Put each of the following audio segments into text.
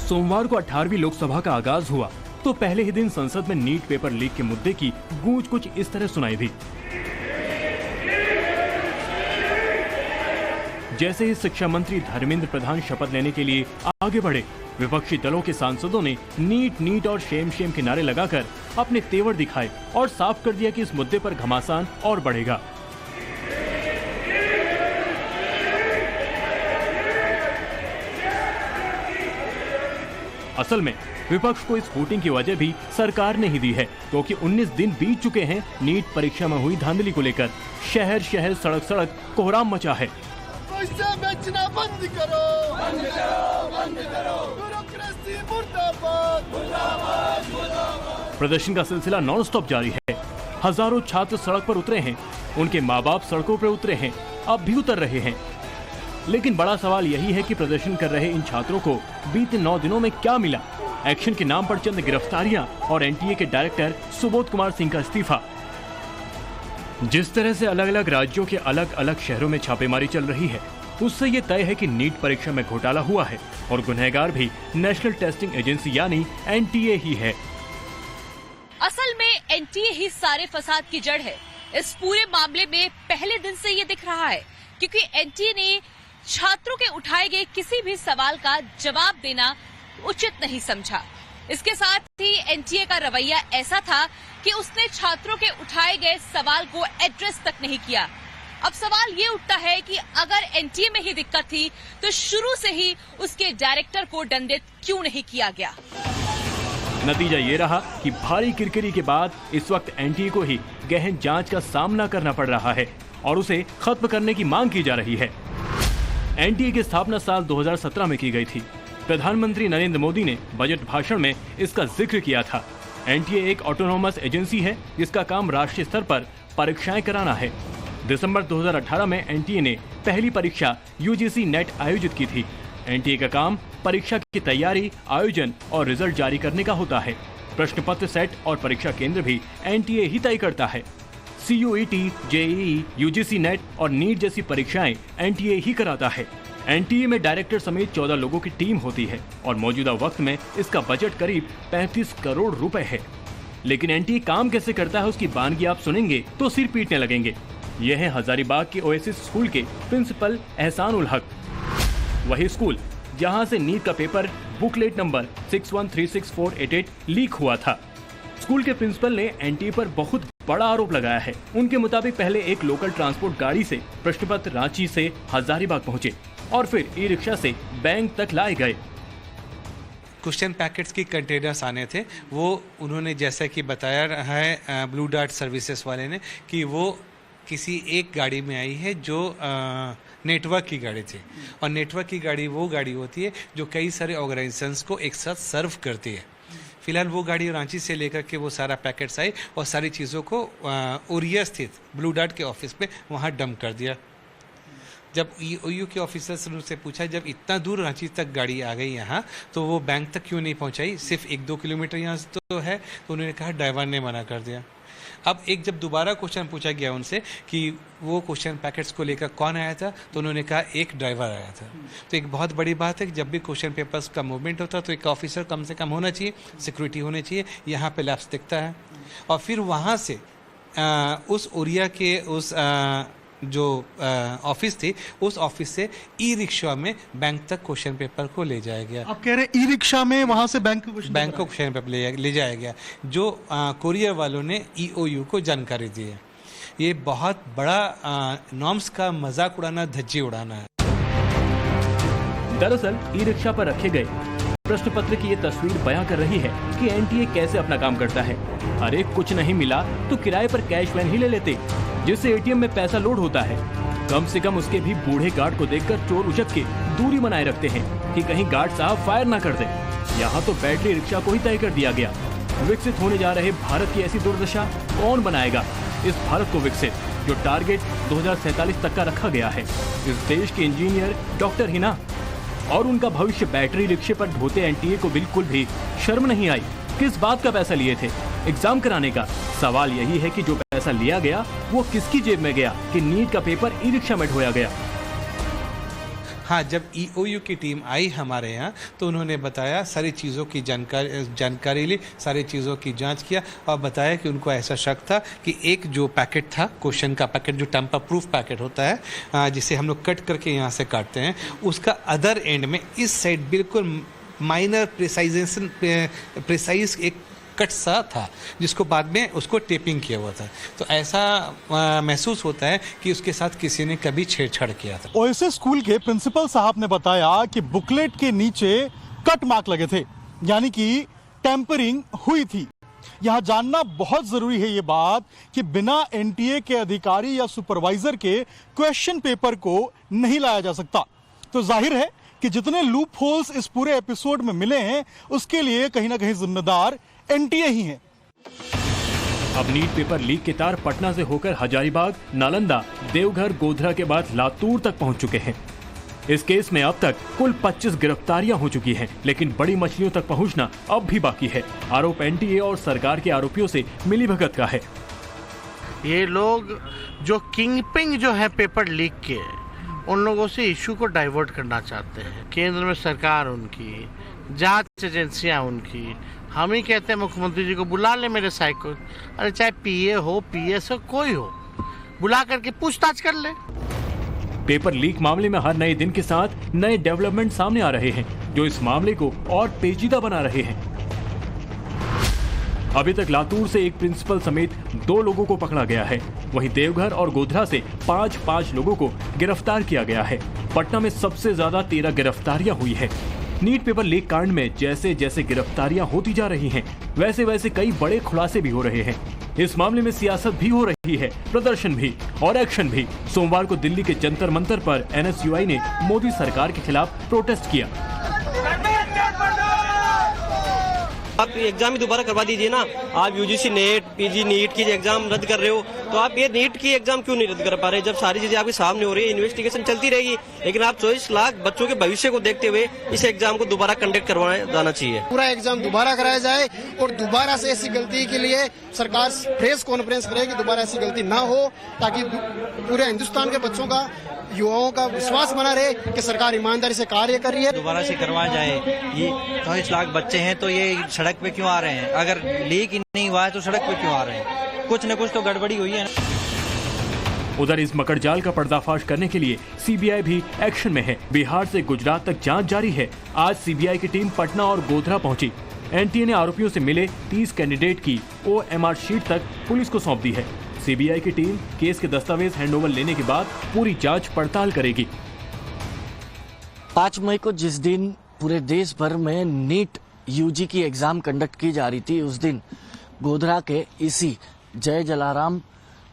सोमवार को 18वीं लोकसभा का आगाज हुआ तो पहले ही दिन संसद में नीट पेपर लीक के मुद्दे की गूंज कुछ इस तरह सुनाई दी। जैसे ही शिक्षा मंत्री धर्मेंद्र प्रधान शपथ लेने के लिए आगे बढ़े, विपक्षी दलों के सांसदों ने नीट नीट और शेम शेम के नारे लगाकर अपने तेवर दिखाए और साफ कर दिया कि इस मुद्दे पर घमासान और बढ़ेगा। असल में विपक्ष को इस वोटिंग की वजह भी सरकार ने ही दी है, क्योंकि 19 दिन बीत चुके हैं नीट परीक्षा में हुई धांधली को लेकर। शहर शहर सड़क सड़क कोहराम मचा है। पैसा बेचना बंद करो, बंद करो, बंद करो। ब्यूरोक्रेसी मुर्दाबाद, मुर्दाबाद, मुर्दाबाद। प्रदर्शन का सिलसिला नॉन स्टॉप जारी है। हजारों छात्र सड़क पर उतरे हैं, उनके माँ बाप सड़कों पर उतरे हैं, अब भी उतर रहे हैं। लेकिन बड़ा सवाल यही है कि प्रदर्शन कर रहे इन छात्रों को बीते 9 दिनों में क्या मिला? एक्शन के नाम पर चंद गिरफ्तारियां और एनटीए के डायरेक्टर सुबोध कुमार सिंह का इस्तीफा। जिस तरह से अलग अलग राज्यों के अलग अलग शहरों में छापेमारी चल रही है, उससे ये तय है कि नीट परीक्षा में घोटाला हुआ है और गुनहगार भी नेशनल टेस्टिंग एजेंसी यानी एनटीए ही है। असल में एनटीए ही सारे फसाद की जड़ है। इस पूरे मामले में पहले दिन से ये दिख रहा है, क्योंकि एनटीए ने छात्रों के उठाए गए किसी भी सवाल का जवाब देना उचित नहीं समझा। इसके साथ ही एनटीए का रवैया ऐसा था कि उसने छात्रों के उठाए गए सवाल को एड्रेस तक नहीं किया। अब सवाल ये उठता है कि अगर एनटीए में ही दिक्कत थी तो शुरू से ही उसके डायरेक्टर को दंडित क्यों नहीं किया गया? नतीजा ये रहा कि भारी किरकिरी के बाद इस वक्त एनटीए को ही गहन जांच का सामना करना पड़ रहा है और उसे खत्म करने की मांग की जा रही है। एनटीए की स्थापना साल 2017 में की गई थी। प्रधानमंत्री नरेंद्र मोदी ने बजट भाषण में इसका जिक्र किया था। एनटीए एक ऑटोनोमस एजेंसी है जिसका काम राष्ट्रीय स्तर पर परीक्षाएं कराना है। दिसंबर 2018 में एनटीए ने पहली परीक्षा यूजीसी नेट आयोजित की थी। एनटीए का काम परीक्षा की तैयारी, आयोजन और रिजल्ट जारी करने का होता है। प्रश्न पत्र सेट और परीक्षा केंद्र भी एनटीए ही तय करता है। सीयूईटी, जेईई, यूजीसी नेट और नीट जैसी परीक्षाएं एनटीए ही कराता है। एनटीए में डायरेक्टर समेत 14 लोगों की टीम होती है और मौजूदा वक्त में इसका बजट करीब 35 करोड़ रुपए है। लेकिन एनटीए काम कैसे करता है उसकी बानगी आप सुनेंगे तो सिर पीटने लगेंगे। यह है हजारीबाग के ओएसिस स्कूल के प्रिंसिपल एहसान उल हक। वही स्कूल जहां से नीट का पेपर बुकलेट नंबर 61364888 लीक हुआ था। स्कूल के प्रिंसिपल ने एनटीए पर बहुत बड़ा आरोप लगाया है। उनके मुताबिक पहले एक लोकल ट्रांसपोर्ट गाड़ी से प्रश्न पत्र रांची से हजारीबाग पहुंचे और फिर ई रिक्शा से बैंक तक लाए गए। क्वेश्चन पैकेट्स की कंटेनर्स आने थे, वो उन्होंने जैसा कि बताया है ब्लू डार्ट सर्विसेज वाले ने कि वो किसी एक गाड़ी में आई है जो नेटवर्क की गाड़ी थी। और नेटवर्क की गाड़ी वो गाड़ी होती है जो कई सारे ऑर्गेनाइजेशंस को एक साथ सर्व करती है। फिलहाल वो गाड़ी रांची से लेकर के वो सारा पैकेट्स आई और सारी चीज़ों को ओरिया स्थित ब्लू डार्ट के ऑफिस पे वहाँ डंप कर दिया। जब ईओयू के ऑफिसर्स ने उनसे पूछा जब इतना दूर रांची तक गाड़ी आ गई यहाँ तो वो बैंक तक क्यों नहीं पहुँचाई, सिर्फ 1-2 किलोमीटर यहाँ से तो है। तो उन्होंने कहा ड्राइवर ने मना कर दिया। अब एक जब दोबारा क्वेश्चन पूछा गया उनसे कि वो क्वेश्चन पैकेट्स को लेकर कौन आया था, तो उन्होंने कहा एक ड्राइवर आया था। तो एक बहुत बड़ी बात है कि जब भी क्वेश्चन पेपर्स का मूवमेंट होता है तो एक ऑफिसर कम से कम होना चाहिए, सिक्योरिटी होनी चाहिए। यहाँ पे लैप्स दिखता है। और फिर वहाँ से उस ओरिया के उस जो ऑफिस थी उस ऑफिस से ई रिक्शा में बैंक तक क्वेश्चन पेपर को ले जाया गया। आप कह रहे हैं ई रिक्शा में वहां से बैंक को क्वेश्चन पेपर ले जाया गया जो कोरियर वालों ने ईओयू को जानकारी दी है। ये बहुत बड़ा नॉर्म्स का मजाक उड़ाना, धज्जी उड़ाना है। दरअसल ई रिक्शा पर रखे गए प्रश्न पत्र की ये तस्वीर बयां कर रही है कि एनटीए कैसे अपना काम करता है। अरे कुछ नहीं मिला तो किराए पर कैश वैन ही ले लेते, जिससे एटीएम में पैसा लोड होता है। कम से कम उसके भी बूढ़े गार्ड को देखकर चोर उछक के दूरी बनाए रखते हैं कि कहीं गार्ड साहब फायर ना कर दे। यहाँ तो बैटरी रिक्शा को ही तय कर दिया गया। विकसित होने जा रहे भारत की ऐसी दुर्दशा कौन बनाएगा? इस भारत को विकसित जो टारगेट 2047 तक का रखा गया है। इस देश के इंजीनियर डॉक्टर हिना और उनका भविष्य बैटरी रिक्शे पर ढोते एनटीए को बिल्कुल भी शर्म नहीं आई। किस बात का पैसा लिए थे? एग्जाम कराने का। सवाल यही है कि जो पैसा लिया गया वो किसकी जेब में गया कि नीट का पेपर ई रिक्शा में ढोया गया। हाँ, जब EOU की टीम आई हमारे यहाँ तो उन्होंने बताया, सारी चीज़ों की जानकारी ली, सारी चीज़ों की जांच किया और बताया कि उनको ऐसा शक था कि एक जो पैकेट था, क्वेश्चन का पैकेट जो टैम्पर प्रूफ पैकेट होता है, जिसे हम लोग कट करके यहाँ से काटते हैं, उसका अदर एंड में इस साइड बिल्कुल माइनर प्रिसाइज एक कट सा था, जिसको बाद में उसको टेपिंग किया हुआ था। तो ऐसा महसूस होता है कि उसके साथ किसी ने कभी छेड़छाड़ किया था। ओएसएस स्कूल के प्रिंसिपल साहब ने बताया कि बुकलेट के नीचे कट मार्क लगे थे, यानी कि टेम्परिंग हुई थी। यहाँ जानना बहुत जरूरी है ये बात कि बिना एनटीए के अधिकारी या सुपरवाइजर के क्वेश्चन पेपर को नहीं लाया जा सकता। तो जाहिर है कि जितने लूप होल्स इस पूरे एपिसोड में मिले हैं, उसके लिए कहीं ना कहीं जिम्मेदार एनटीए ही है। अब नीट पेपर लीक के तार पटना से होकर हजारीबाग, नालंदा, देवघर, गोधरा के बाद लातूर तक पहुंच चुके हैं। इस केस में अब तक कुल 25 गिरफ्तारियां हो चुकी हैं, लेकिन बड़ी मछलियों तक पहुंचना अब भी बाकी है। आरोप एनटीए और सरकार के आरोपियों से मिलीभगत का है। ये लोग जो किंगपिंग जो है पेपर लीक के, उन लोगों से इशू को डाइवर्ट करना चाहते हैं। केंद्र में सरकार उनकी, जांच एजेंसियां उनकी। हम ही कहते हैं मुख्यमंत्री जी को बुला ले मेरे साइको, अरे चाहे पीए हो, पीएस हो, कोई हो, बुला करके पूछताछ कर ले। पेपर लीक मामले में हर नए दिन के साथ नए डेवलपमेंट सामने आ रहे हैं, जो इस मामले को और पेचीदा बना रहे हैं। अभी तक लातूर से एक प्रिंसिपल समेत 2 लोगों को पकड़ा गया है। वहीं देवघर और गोधरा से 5 लोगों को गिरफ्तार किया गया है। पटना में सबसे ज्यादा 13 गिरफ्तारियां हुई है। नीट पेपर लीक कांड में जैसे जैसे गिरफ्तारियां होती जा रही हैं, वैसे वैसे कई बड़े खुलासे भी हो रहे हैं। इस मामले में सियासत भी हो रही है, प्रदर्शन भी और एक्शन भी। सोमवार को दिल्ली के जंतर मंतर पर NSUI ने मोदी सरकार के खिलाफ प्रोटेस्ट किया। आप एग्जाम ही दोबारा करवा दीजिए ना। आप यूजीसी नेट, पीजी नीट की एग्जाम रद्द कर रहे हो, तो आप ये नीट की एग्जाम क्यों नहीं रद्द कर पा रहे? जब सारी चीजें आपके सामने हो रही है, इन्वेस्टिगेशन चलती रहेगी, लेकिन आप 24 लाख बच्चों के भविष्य को देखते हुए इस एग्जाम को दोबारा कंडक्ट करवाया जाना चाहिए। पूरा एग्जाम दोबारा कराया जाए और दोबारा से ऐसी गलती के लिए सरकार प्रेस कॉन्फ्रेंस करे कि दोबारा ऐसी गलती ना हो, ताकि पूरे हिंदुस्तान के बच्चों का, युवाओं का विश्वास बना रहे कि सरकार ईमानदारी से कार्य कर रही है। दोबारा से करवाया जाए। ये 24 लाख बच्चे हैं, तो ये सड़क पे क्यों आ रहे हैं? अगर लीक ही नहीं हुआ है तो सड़क पे क्यों आ रहे हैं? कुछ न कुछ तो गड़बड़ी हुई है। उधर इस मकड़जाल का पर्दाफाश करने के लिए सीबीआई भी एक्शन में है। बिहार से गुजरात तक जांच जारी है। आज सीबीआई की टीम पटना और गोधरा पहुंची। एनटीए ने आरोपियों से मिले 30 कैंडिडेट की OMR शीट तक पुलिस को सौंप दी है। सीबीआई की टीम केस के दस्तावेज हैंडओवर लेने के बाद पूरी जांच पड़ताल करेगी। 5 मई को जिस दिन पूरे देश भर में नीट यूजी की एग्जाम कंडक्ट की जा रही थी, उस दिन गोधरा के इसी जय जलाराम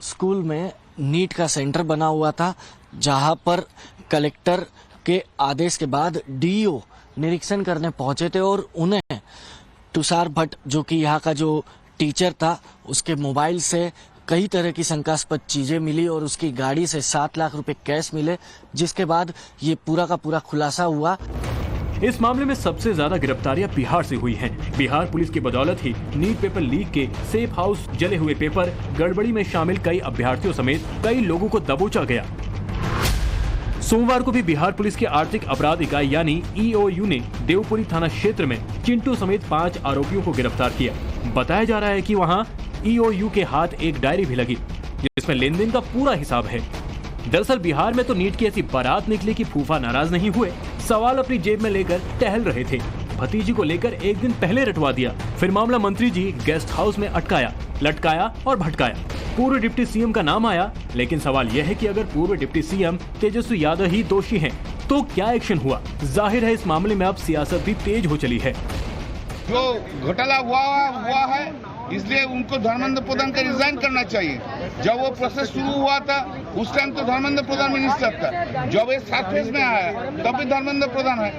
स्कूल में नीट का सेंटर बना हुआ था, जहां पर कलेक्टर के आदेश के बाद डीईओ निरीक्षण करने पहुंचे थे और उन्हें तुषार भट्ट, जो कि यहाँ का जो टीचर था, उसके मोबाइल से कई तरह की शंकास्पद चीजें मिली और उसकी गाड़ी से 7 लाख रुपए कैश मिले, जिसके बाद ये पूरा का पूरा खुलासा हुआ। इस मामले में सबसे ज्यादा गिरफ्तारियां बिहार से हुई हैं। बिहार पुलिस की बदौलत ही नीट पेपर लीक के सेफ हाउस, जले हुए पेपर, गड़बड़ी में शामिल कई अभ्यर्थियों समेत कई लोगों को दबोचा गया। सोमवार को भी बिहार पुलिस की आर्थिक अपराध इकाई यानी EOU ने देवपुरी थाना क्षेत्र में चिंटू समेत 5 आरोपियों को गिरफ्तार किया। बताया जा रहा है कि वहां EOU के हाथ एक डायरी भी लगी, जिसमें लेन देन का पूरा हिसाब है। दरअसल बिहार में तो नीट की ऐसी बारात निकली कि फूफा नाराज नहीं हुए। सवाल अपनी जेब में लेकर टहल रहे थे। भतीजी को लेकर एक दिन पहले रटवा दिया, फिर मामला मंत्री जी गेस्ट हाउस में अटकाया, लटकाया और भटकाया। पूर्व डिप्टी सीएम का नाम आया, लेकिन सवाल यह है कि अगर पूर्व डिप्टी सीएम तेजस्वी यादव ही दोषी हैं, तो क्या एक्शन हुआ? जाहिर है इस मामले में अब सियासत भी तेज हो चली है। जो घोटाला हुआ है, इसलिए उनको धर्मेंद्र प्रधान का रिजाइन करना चाहिए। जब वो प्रोसेस शुरू हुआ था, उस टाइम तो धर्मेंद्र प्रधान मिनिस्टर था। जब ये 7 फेज में आया, तब भी धर्मेंद्र प्रधान है।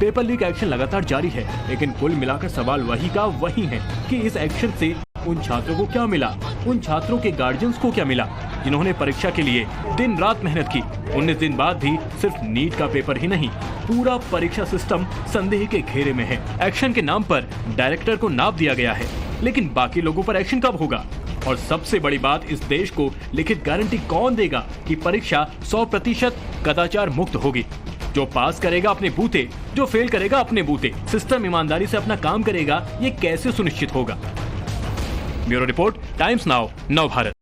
पेपर लीक एक्शन लगातार जारी है, लेकिन कुल मिलाकर सवाल वही का वही है कि इस एक्शन से उन छात्रों को क्या मिला, उन छात्रों के गार्जियंस को क्या मिला, जिन्होंने परीक्षा के लिए दिन रात मेहनत की। 19 दिन बाद भी सिर्फ नीट का पेपर ही नहीं, पूरा परीक्षा सिस्टम संदेह के घेरे में है। एक्शन के नाम पर डायरेक्टर को नाप दिया गया है, लेकिन बाकी लोगों पर एक्शन कब होगा? और सबसे बड़ी बात, इस देश को लिखित गारंटी कौन देगा कि परीक्षा 100% कदाचार मुक्त होगी? जो पास करेगा अपने बूते, जो फेल करेगा अपने बूते। सिस्टम ईमानदारी से अपना काम करेगा, ये कैसे सुनिश्चित होगा? ब्यूरो रिपोर्ट, टाइम्स नाउ, नव भारत।